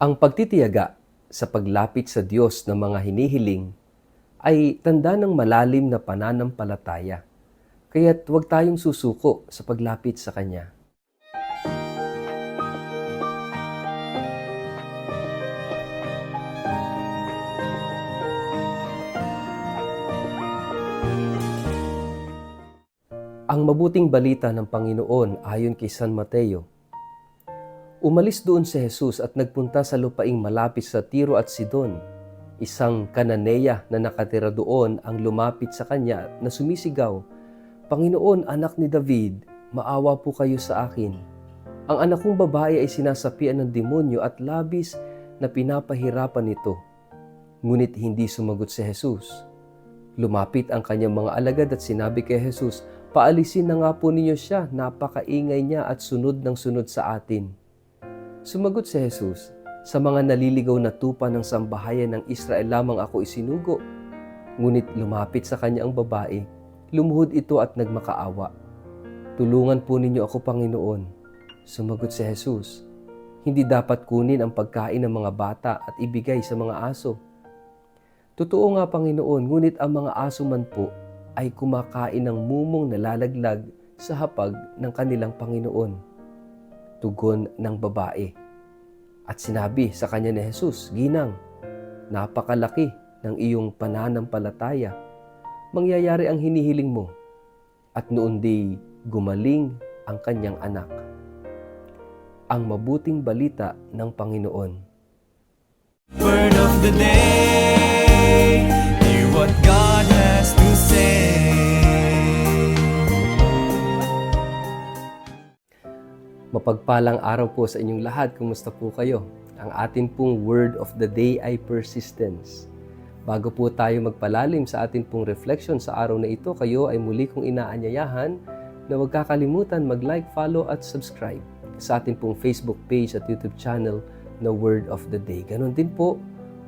Ang pagtitiyaga sa paglapit sa Diyos ng mga hinihiling ay tanda ng malalim na pananampalataya. Kaya't huwag tayong susuko sa paglapit sa Kanya. Ang mabuting balita ng Panginoon ayon kay San Mateo. Umalis doon si Jesus at nagpunta sa lupaing malapit sa Tiro at Sidon. Isang Kananeya na nakatira doon ang lumapit sa kanya na sumisigaw, "Panginoon, anak ni David, maawa po kayo sa akin. Ang anak kong babae ay sinasapian ng demonyo at labis na pinapahirapan nito." Ngunit hindi sumagot si Jesus. Lumapit ang kanyang mga alagad at sinabi kay Jesus, "Paalisin na nga po ninyo siya, napakaingay niya at sunod ng sunod sa atin." Sumagot si Jesus, "Sa mga naliligaw na tupa ng sambahayan ng Israel lamang ako isinugo." Ngunit lumapit sa kanya ang babae, lumuhod ito at nagmakaawa. "Tulungan po ninyo ako, Panginoon." Sumagot si Jesus, "Hindi dapat kunin ang pagkain ng mga bata at ibigay sa mga aso." "Totoo nga, Panginoon, ngunit ang mga aso man po ay kumakain ng mumong nalalaglag sa hapag ng kanilang Panginoon." Tugon ng babae. At sinabi sa kanya ni Jesus, "Ginang, napakalaki ng iyong pananampalataya. Mangyayari ang hinihiling mo." At noon di gumaling ang kanyang anak. Ang mabuting balita ng Panginoon. Word of the day, hear what God has to say. Mapagpalang araw po sa inyong lahat. Kumusta po kayo? Ang atin pong word of the day ay persistence. Bago po tayo magpalalim sa atin pong reflection sa araw na ito, kayo ay muli kong inaanyayahan na huwag kakalimutan mag-like, follow at subscribe sa atin pong Facebook page at YouTube channel na Word of the Day. Ganon din po,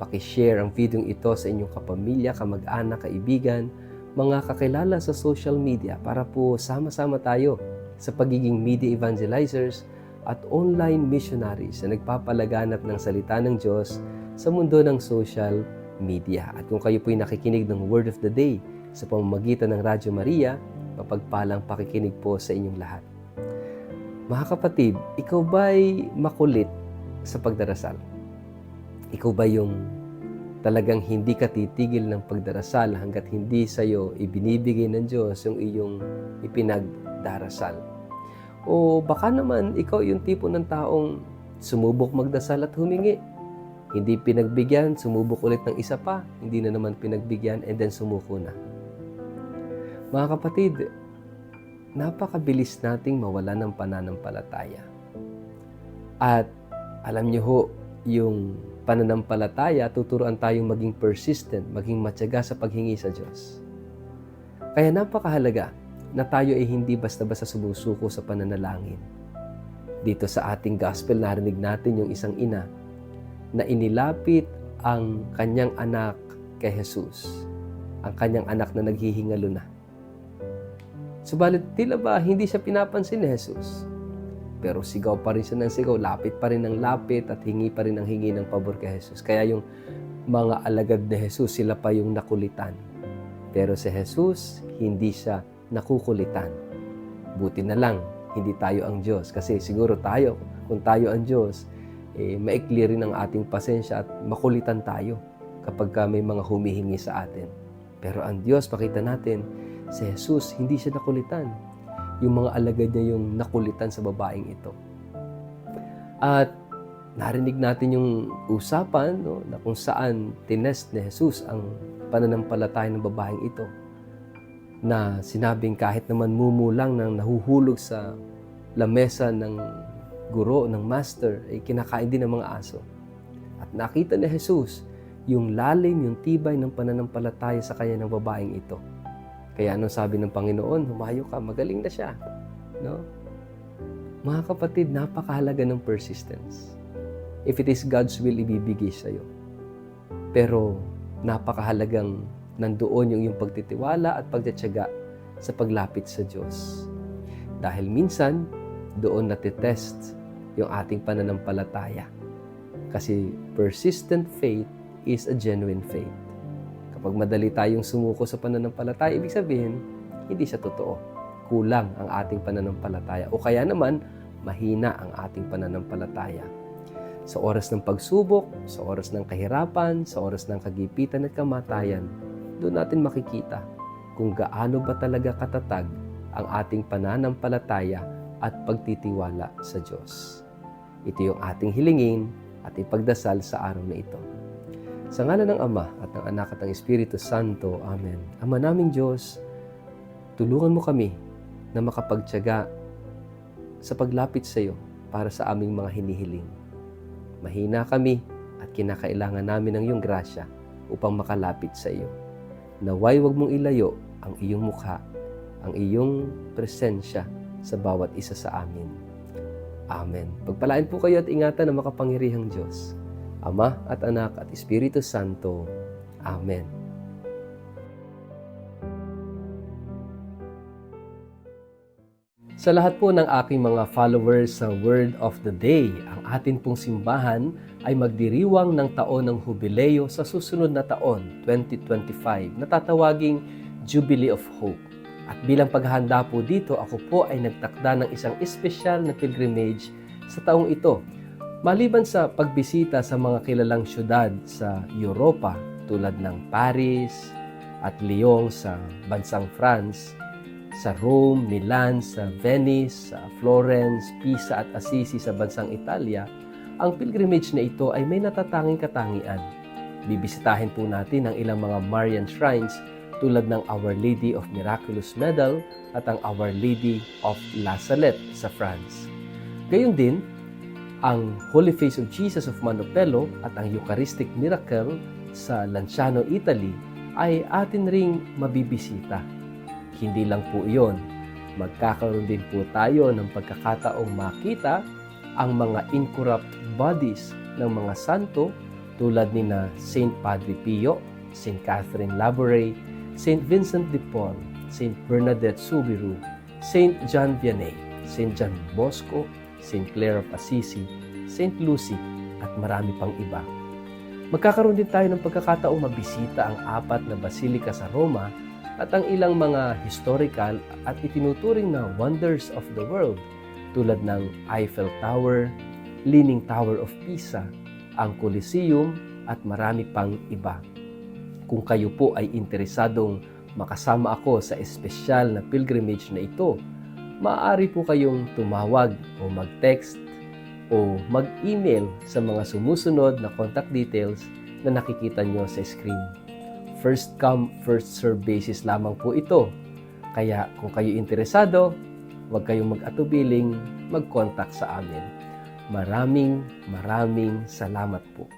pakishare ang video ito sa inyong kapamilya, kamag-anak, kaibigan, mga kakilala sa social media para po sama-sama tayo sa pagiging media evangelizers at online missionaries na nagpapalaganap ng salita ng Diyos sa mundo ng social media. At kung kayo po'y nakikinig ng Word of the Day sa pamamagitan ng Radyo Maria, mapagpalang pakikinig po sa inyong lahat. Mga kapatid, ikaw ba'y makulit sa pagdarasal? Ikaw ba yung talagang hindi ka titigil ng pagdarasal hanggat hindi sa'yo ibinibigay ng Diyos yung iyong ipinagdarasal? O baka naman ikaw yung tipo ng taong sumubok magdasal at humingi. Hindi pinagbigyan, sumubok ulit ng isa pa, hindi na naman pinagbigyan, and then sumuko na. Mga kapatid, napakabilis nating mawala ng pananampalataya. At alam niyo ho, yung pananampalataya, tuturuan tayong maging persistent, maging matyaga sa paghingi sa Diyos. Kaya napakahalaga na tayo ay hindi basta-basta sumusuko sa pananalangin. Dito sa ating gospel, narinig natin yung isang ina na inilapit ang kanyang anak kay Jesus. Ang kanyang anak na naghihingalo na. Subalit tila ba hindi siya pinapansin ni Jesus? Pero sigaw pa rin siya ng sigaw, lapit pa rin ng lapit at hingi pa rin ng hingi ng pabor kay Jesus. Kaya yung mga alagad ni Jesus, sila pa yung nakulitan. Pero si Jesus, hindi siya nakukulitan. Buti na lang, hindi tayo ang Diyos. Kasi siguro tayo, kung tayo ang Diyos, maikli rin ang ating pasensya at makulitan tayo kapag may mga humihingi sa atin. Pero ang Diyos, pakita natin, si Jesus, hindi siya nakulitan. Yung mga alagad niya yung nakulitan sa babaeng ito. At narinig natin yung usapan, no, na kung saan tinest ni Jesus ang pananampalataya ng babaeng ito, na sinabing kahit naman mumulang nang nahuhulog sa lamesa ng guro, ng master, ay kinakain din ng mga aso. At nakita ni Jesus yung lalim, yung tibay ng pananampalataya sa kanya ng babaeng ito. Kaya anong sabi ng Panginoon? Humayo ka, magaling na siya. No? Mga kapatid, napakahalaga ng persistence. If it is God's will, ibibigay sa'yo. Pero napakahalagang nandoon yung iyong pagtitiwala at pagtitiyaga sa paglapit sa Diyos. Dahil minsan, doon natitest yung ating pananampalataya. Kasi persistent faith is a genuine faith. Kapag madali tayong sumuko sa pananampalataya, ibig sabihin, hindi siya totoo. Kulang ang ating pananampalataya. O kaya naman, mahina ang ating pananampalataya. Sa oras ng pagsubok, sa oras ng kahirapan, sa oras ng kagipitan at kamatayan, doon natin makikita kung gaano ba talaga katatag ang ating pananampalataya at pagtitiwala sa Diyos. Ito yung ating hilingin at ipagdasal sa araw na ito. Sa ngalan ng Ama at ng Anak at ng Espiritu Santo. Amen. Ama naming Diyos, tulungan mo kami na makapagtiyaga sa paglapit sa iyo para sa aming mga hinihiling. Mahina kami at kinakailangan namin ng iyong grasya upang makalapit sa iyo. Naway wag mong ilayo ang iyong mukha, ang iyong presensya sa bawat isa sa amin. Amen. Pagpalain po kayo at ingatan ng makapangyarihang Diyos, Ama at Anak at Espiritu Santo. Amen. Sa lahat po ng aking mga followers sa Word of the Day, ang atin pong simbahan ay magdiriwang ng taon ng Hubileo sa susunod na taon, 2025, na tatawaging Jubilee of Hope. At bilang paghahanda po dito, ako po ay nagtakda ng isang espesyal na pilgrimage sa taong ito. Maliban sa pagbisita sa mga kilalang syudad sa Europa tulad ng Paris at Lyon sa bansang France, sa Rome, Milan, sa Venice, sa Florence, Pisa at Assisi sa bansang Italia, ang pilgrimage na ito ay may natatanging katangian. Bibisitahin po natin ang ilang mga Marian shrines tulad ng Our Lady of Miraculous Medal at ang Our Lady of La Salette sa France. Gayon din, ang Holy Face of Jesus of Manopello at ang Eucharistic Miracle sa Lanciano, Italy ay atin ring mabibisita. Hindi lang po iyon, magkakaroon din po tayo ng pagkakataong makita ang mga incorrupt bodies ng mga santo tulad ni na Saint Padre Pio, Saint Catherine Labouré, Saint Vincent de Paul, Saint Bernadette Soubirous, Saint John Vianney, Saint John Bosco, Saint Clare of Assisi, Saint Lucy, at marami pang iba. Magkakaroon din tayo ng pagkakataong mabisita ang 4 na basilika sa Roma at ang ilang mga historical at itinuturing na wonders of the world tulad ng Eiffel Tower, Leaning Tower of Pisa, ang Colosseum at marami pang iba. Kung kayo po ay interesadong makasama ako sa espesyal na pilgrimage na ito, maaari po kayong tumawag o mag-text o mag-email sa mga sumusunod na contact details na nakikita nyo sa screen. First come, first serve basis lamang po ito. Kaya kung kayo interesado, huwag kayong mag-atubiling mag-contact sa amin. Maraming salamat po.